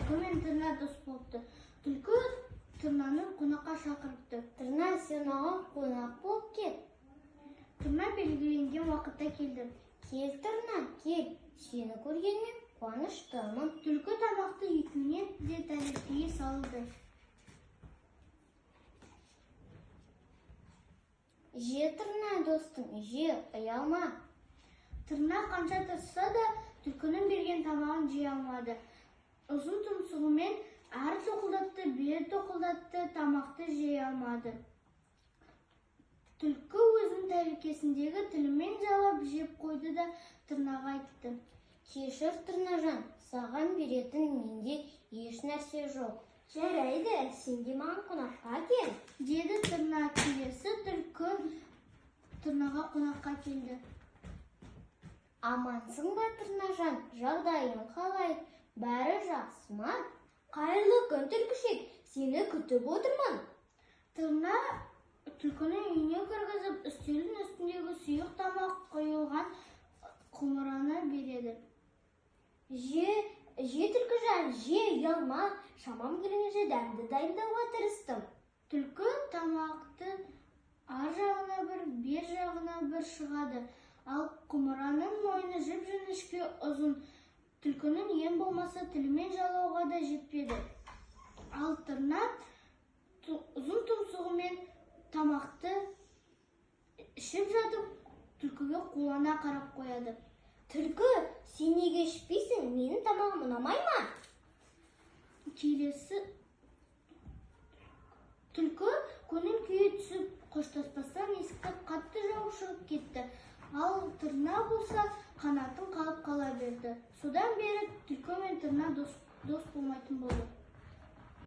түлкі мен тырна дос болыпты. Түлкі тырнаны қонаққа шақырыпты. Тырна, сен оған қонақ болып кет. Тырна белгіленген уақытта келді. Кел, Тырна, кел. Сені көргеніме қуаныштымын. Түлкі тамақты екеуіне де тәрелкеге салды. Же, Тырна, достым, же, ұялма. Тырна қанша тырысса да түлкінің берген тамағын жей алмады. Ұзын тұмсығымен әрі тоқылдатты, бері тоқылдатты, тамақты жей алмады. Түлкі өзінің тәрелкесіндегі тілімен жалап жеп қойды да Тырнаға айтты. Кешір, Тырнажан, саған беретін менде еш нәрсе жоқ. Жарайды, сен де маған қонаққа кел. Деді Тырна. Келесі түлкі Тырнаға қонаққа келді. Амансың ба, Тырнажан, жағдайың қалай? Бәрі жақсы ма? Қайырлы күн, түлкішек, сені күтіп отырмын. Тырна түлкіні үйіне кіргізіп, үстелдің үстіндегі сұйық тамақ құйылған құмыраны береді. Же, Түлкіжан, же, ұялма. Шамам келгенше дәмді дайындауға тырыстым. Түлкі тамақты ар жағына бір, бер жағына бір шығады. Ал құмыраның мойны жіп-жіңішке ұзын. Түлкінің ең болмаса тілімен жалауға да жетпеді. Ал Тырна ұзын тұмсығымен тамақты ішіп жатып, түлкіге қуана қарап қояды. Түлкі, сен неге ішпейсің? Менің тамағым ұнамай ма? Келесі түлкі көңіл күйі түсіп, қоштаспастан есікті қатты жауып шығып кетті. Ал Тырна болса қанатын қалып қала берді. Содан бері түлкі мен Тырна дос болмайтын болды.